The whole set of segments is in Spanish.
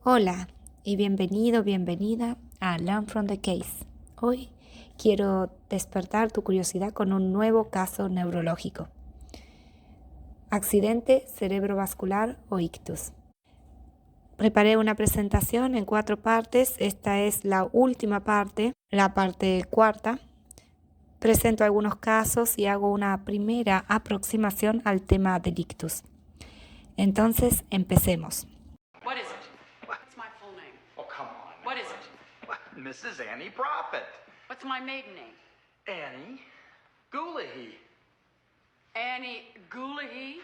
Hola y bienvenida a Learn from the Case. Hoy quiero despertar tu curiosidad con un nuevo caso neurológico. Accidente cerebrovascular o ictus. Preparé una presentación en 4 partes. Esta es la última parte, la parte cuarta. Presento algunos casos y hago una primera aproximación al tema del ictus. Entonces, empecemos. What is it? What's my full name? Oh, come on. What is it? Mrs. Annie Prophet. What's my maiden name? Annie Goolahee. Annie Goolahee?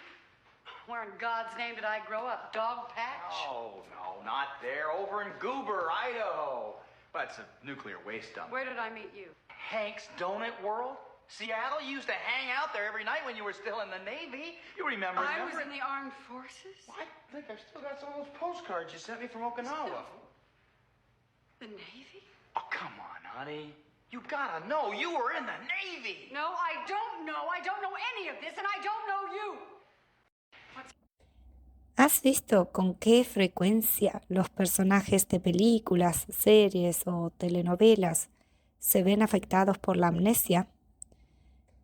Where in God's name did I grow up? Dog Patch? Oh, no, not there. Over in Goober, Idaho. That's a nuclear waste dump. Where did I meet you? Hank's Donut World? Seattle? You used to hang out there every night when you were still in the Navy. You remember? I was in the armed forces? I think I've still got some of those postcards you sent me from Okinawa. The Navy? Oh, come on, honey. You gotta know. You were in the Navy. No, I don't know. I don't know any of this, and I don't know you. ¿Has visto con qué frecuencia los personajes de películas, series o telenovelas se ven afectados por la amnesia?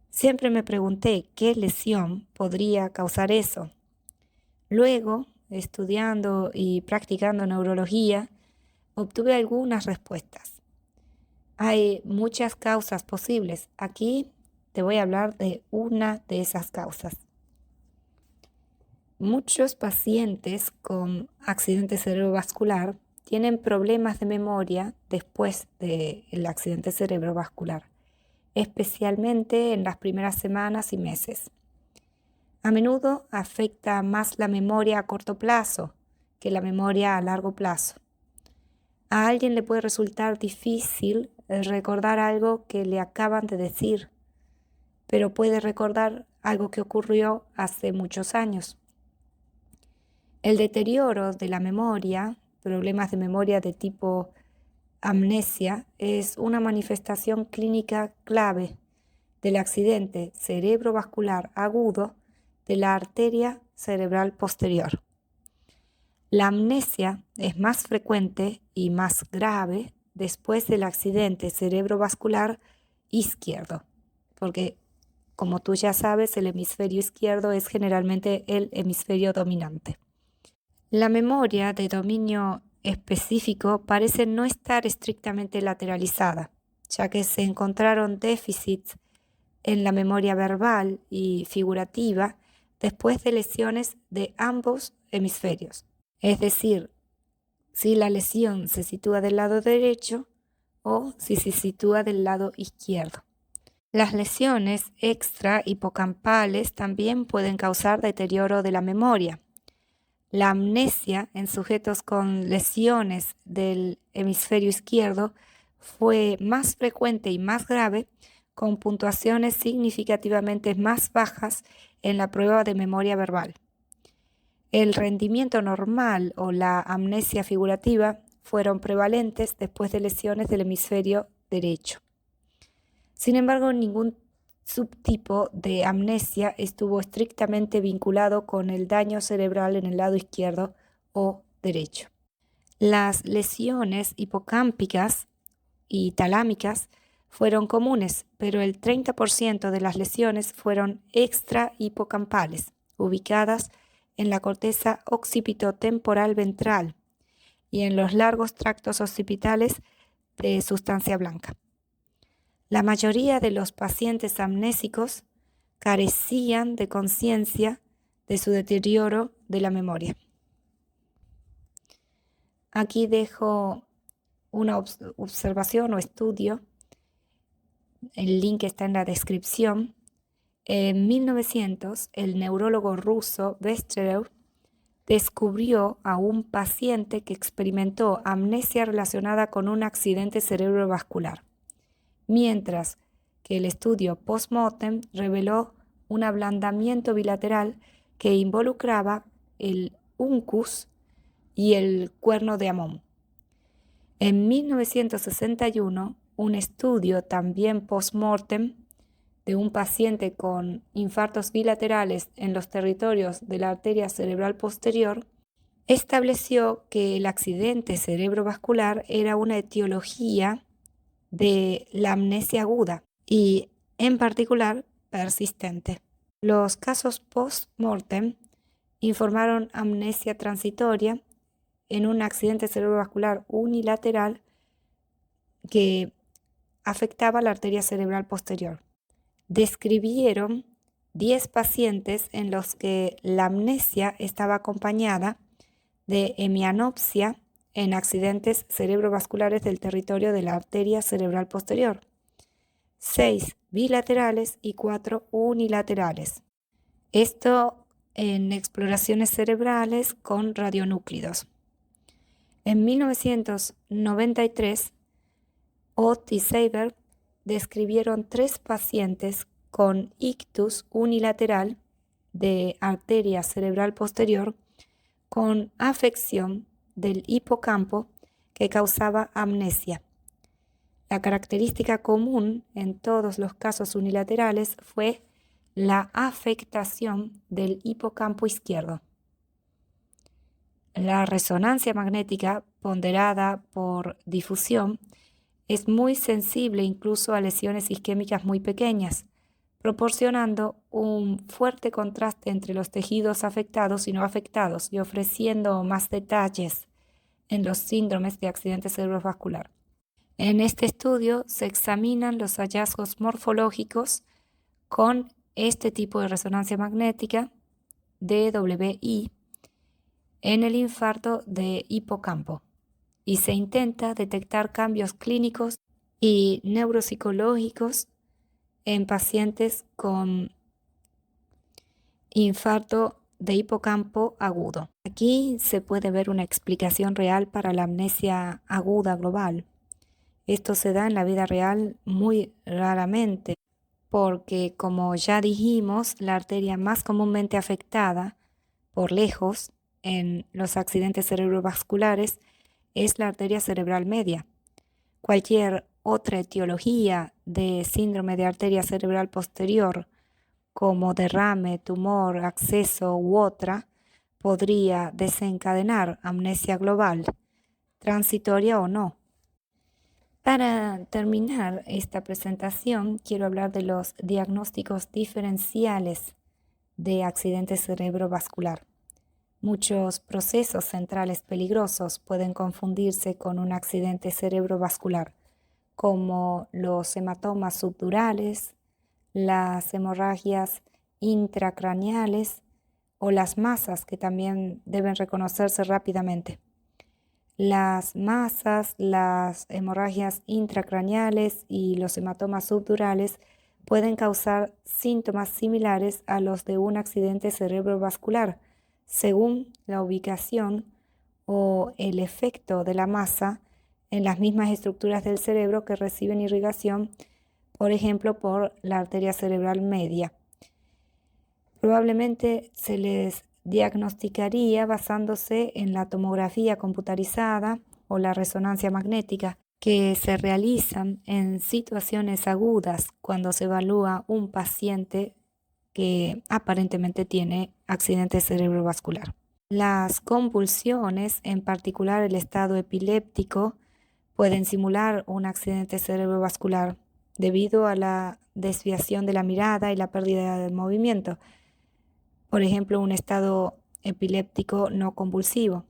Siempre me pregunté qué lesión podría causar eso. Luego, estudiando y practicando neurología, obtuve algunas respuestas. Hay muchas causas posibles. Aquí te voy a hablar de una de esas causas. Muchos pacientes con accidente cerebrovascular tienen problemas de memoria después del accidente cerebrovascular, especialmente en las primeras semanas y meses. A menudo afecta más la memoria a corto plazo que la memoria a largo plazo. A alguien le puede resultar difícil recordar algo que le acaban de decir, pero puede recordar algo que ocurrió hace muchos años. El deterioro de la memoria, problemas de memoria de tipo amnesia, es una manifestación clínica clave del accidente cerebrovascular agudo de la arteria cerebral posterior. La amnesia es más frecuente y más grave después del accidente cerebrovascular izquierdo, porque, como tú ya sabes, el hemisferio izquierdo es generalmente el hemisferio dominante. La memoria de dominio específico parece no estar estrictamente lateralizada, ya que se encontraron déficits en la memoria verbal y figurativa después de lesiones de ambos hemisferios. Es decir, si la lesión se sitúa del lado derecho o si se sitúa del lado izquierdo. Las lesiones extra hipocampales también pueden causar deterioro de la memoria. La amnesia en sujetos con lesiones del hemisferio izquierdo fue más frecuente y más grave, con puntuaciones significativamente más bajas en la prueba de memoria verbal. El rendimiento normal o la amnesia figurativa fueron prevalentes después de lesiones del hemisferio derecho. Sin embargo, ningún subtipo de amnesia estuvo estrictamente vinculado con el daño cerebral en el lado izquierdo o derecho. Las lesiones hipocámpicas y talámicas fueron comunes, pero el 30% de las lesiones fueron extrahipocampales, ubicadas en la corteza occipitotemporal ventral y en los largos tractos occipitales de sustancia blanca. La mayoría de los pacientes amnésicos carecían de conciencia de su deterioro de la memoria. Aquí dejo una observación o estudio. El link está en la descripción. En 1900, el neurólogo ruso Vesterev descubrió a un paciente que experimentó amnesia relacionada con un accidente cerebrovascular, mientras que el estudio post-mortem reveló un ablandamiento bilateral que involucraba el uncus y el cuerno de Amón. En 1961, un estudio también post-mortem de un paciente con infartos bilaterales en los territorios de la arteria cerebral posterior estableció que el accidente cerebrovascular era una etiología de la amnesia aguda y, en particular, persistente. Los casos post-mortem informaron amnesia transitoria en un accidente cerebrovascular unilateral que afectaba la arteria cerebral posterior. Describieron 10 pacientes en los que la amnesia estaba acompañada de hemianopsia en accidentes cerebrovasculares del territorio de la arteria cerebral posterior, 6 bilaterales y 4 unilaterales. Esto en exploraciones cerebrales con radionúclidos. En 1993, Ott y Seiberg describieron 3 pacientes con ictus unilateral de arteria cerebral posterior con afección del hipocampo que causaba amnesia. La característica común en todos los casos unilaterales fue la afectación del hipocampo izquierdo. La resonancia magnética ponderada por difusión es muy sensible incluso a lesiones isquémicas muy pequeñas, proporcionando un fuerte contraste entre los tejidos afectados y no afectados y ofreciendo más detalles en los síndromes de accidente cerebrovascular. En este estudio se examinan los hallazgos morfológicos con este tipo de resonancia magnética, DWI, en el infarto de hipocampo y se intenta detectar cambios clínicos y neuropsicológicos en pacientes con infarto de hipocampo agudo. Aquí se puede ver una explicación real para la amnesia aguda global. Esto se da en la vida real muy raramente, porque como ya dijimos, la arteria más comúnmente afectada por lejos en los accidentes cerebrovasculares es la arteria cerebral media. Cualquier otra etiología de síndrome de arteria cerebral posterior, como derrame, tumor, acceso u otra, podría desencadenar amnesia global, transitoria o no. Para terminar esta presentación, quiero hablar de los diagnósticos diferenciales de accidente cerebrovascular. Muchos procesos centrales peligrosos pueden confundirse con un accidente cerebrovascular, como los hematomas subdurales, las hemorragias intracraneales o las masas, que también deben reconocerse rápidamente. Las masas, las hemorragias intracraneales y los hematomas subdurales pueden causar síntomas similares a los de un accidente cerebrovascular, según la ubicación o el efecto de la masa en las mismas estructuras del cerebro que reciben irrigación, por ejemplo, por la arteria cerebral media. Probablemente se les diagnosticaría basándose en la tomografía computarizada o la resonancia magnética que se realizan en situaciones agudas cuando se evalúa un paciente que aparentemente tiene accidente cerebrovascular. Las convulsiones, en particular el estado epiléptico, pueden simular un accidente cerebrovascular debido a la desviación de la mirada y la pérdida del movimiento. Por ejemplo, un estado epiléptico no convulsivo,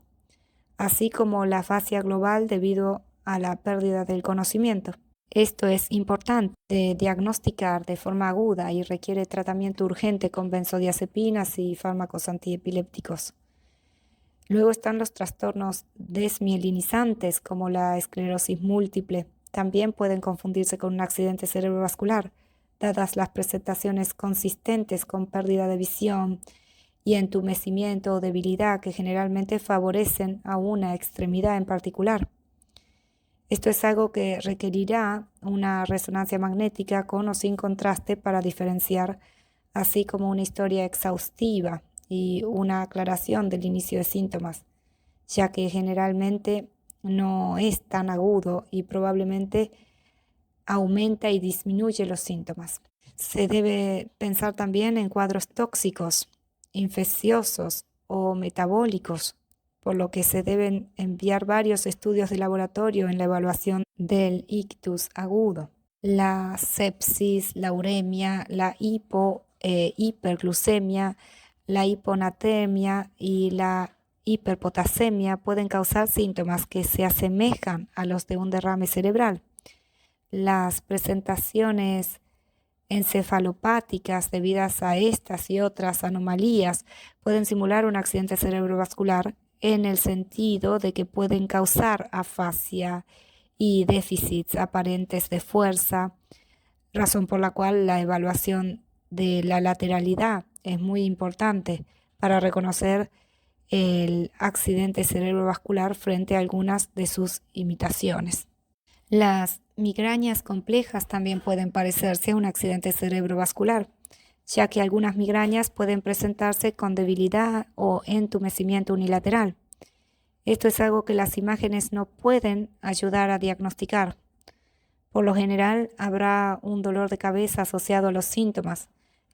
así como la afasia global debido a la pérdida del conocimiento. Esto es importante de diagnosticar de forma aguda y requiere tratamiento urgente con benzodiazepinas y fármacos antiepilépticos. Luego están los trastornos desmielinizantes como la esclerosis múltiple. También pueden confundirse con un accidente cerebrovascular, dadas las presentaciones consistentes con pérdida de visión y entumecimiento o debilidad que generalmente favorecen a una extremidad en particular. Esto es algo que requerirá una resonancia magnética con o sin contraste para diferenciar, así como una historia exhaustiva y una aclaración del inicio de síntomas, ya que generalmente no es tan agudo y probablemente aumenta y disminuye los síntomas. Se debe pensar también en cuadros tóxicos, infecciosos o metabólicos, por lo que se deben enviar varios estudios de laboratorio en la evaluación del ictus agudo. La sepsis, la uremia, la hiperglucemia, la hiponatremia y la hiperpotasemia pueden causar síntomas que se asemejan a los de un derrame cerebral. Las presentaciones encefalopáticas debidas a estas y otras anomalías pueden simular un accidente cerebrovascular en el sentido de que pueden causar afasia y déficits aparentes de fuerza, razón por la cual la evaluación de la lateralidad es muy importante para reconocer el accidente cerebrovascular frente a algunas de sus imitaciones. Las migrañas complejas también pueden parecerse a un accidente cerebrovascular, ya que algunas migrañas pueden presentarse con debilidad o entumecimiento unilateral. Esto es algo que las imágenes no pueden ayudar a diagnosticar. Por lo general, habrá un dolor de cabeza asociado a los síntomas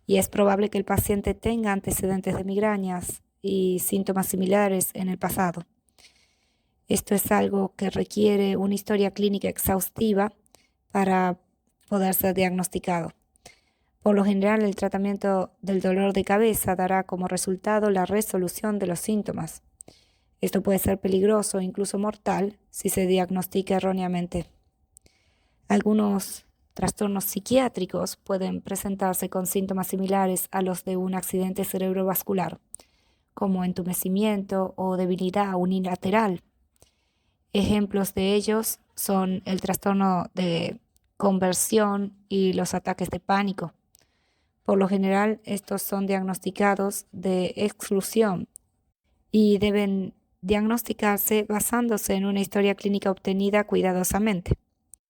y es probable que el paciente tenga antecedentes de migrañas y síntomas similares en el pasado. Esto es algo que requiere una historia clínica exhaustiva para poder ser diagnosticado. Por lo general, el tratamiento del dolor de cabeza dará como resultado la resolución de los síntomas. Esto puede ser peligroso e incluso mortal si se diagnostica erróneamente. Algunos trastornos psiquiátricos pueden presentarse con síntomas similares a los de un accidente cerebrovascular, como entumecimiento o debilidad unilateral. Ejemplos de ellos son el trastorno de conversión y los ataques de pánico. Por lo general, estos son diagnosticados de exclusión y deben diagnosticarse basándose en una historia clínica obtenida cuidadosamente.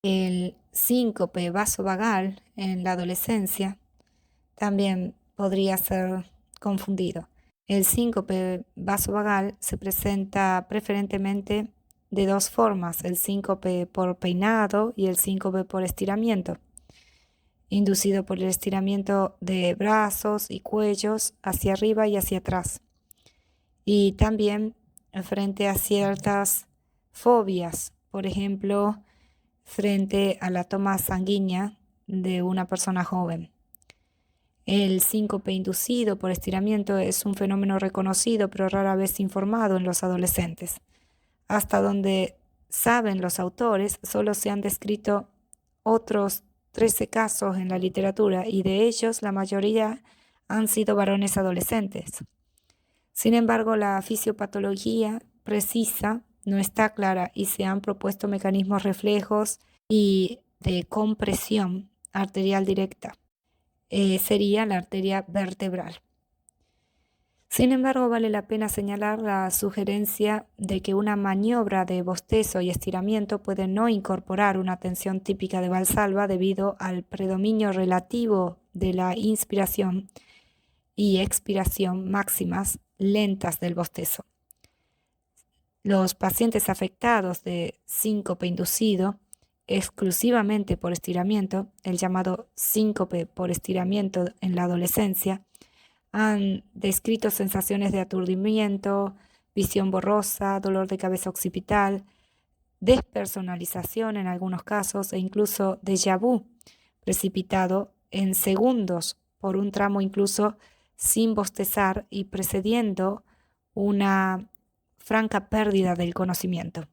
El síncope vasovagal en la adolescencia también podría ser confundido. El síncope vasovagal se presenta preferentemente de dos formas, el síncope por peinado y el síncope por estiramiento, inducido por el estiramiento de brazos y cuellos hacia arriba y hacia atrás. Y también frente a ciertas fobias, por ejemplo, frente a la toma sanguínea de una persona joven. El síncope inducido por estiramiento es un fenómeno reconocido pero rara vez informado en los adolescentes. Hasta donde saben los autores, solo se han descrito otros 13 casos en la literatura y de ellos la mayoría han sido varones adolescentes. Sin embargo, la fisiopatología precisa no está clara y se han propuesto mecanismos reflejos y de compresión arterial directa. Sería la arteria vertebral. Sin embargo, vale la pena señalar la sugerencia de que una maniobra de bostezo y estiramiento puede no incorporar una tensión típica de Valsalva debido al predominio relativo de la inspiración y expiración máximas lentas del bostezo. Los pacientes afectados de síncope inducido exclusivamente por estiramiento, el llamado síncope por estiramiento en la adolescencia, han descrito sensaciones de aturdimiento, visión borrosa, dolor de cabeza occipital, despersonalización en algunos casos e incluso déjà vu, precipitado en segundos por un tramo incluso sin bostezar y precediendo una franca pérdida del conocimiento.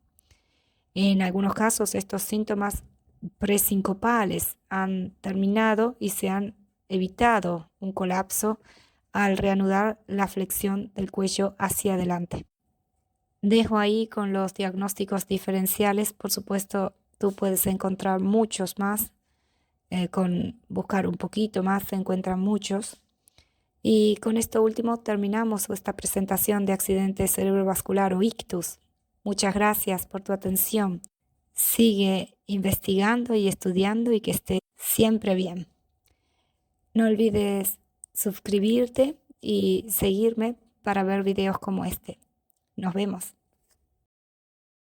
En algunos casos estos síntomas presincopales han terminado y se han evitado un colapso al reanudar la flexión del cuello hacia adelante. Dejo ahí con los diagnósticos diferenciales. Por supuesto, tú puedes encontrar muchos más. Con buscar un poquito más se encuentran muchos. Y con esto último terminamos esta presentación de accidente cerebrovascular o ictus. Muchas gracias por tu atención. Sigue investigando y estudiando y que estés siempre bien. No olvides suscribirte y seguirme para ver videos como este. Nos vemos.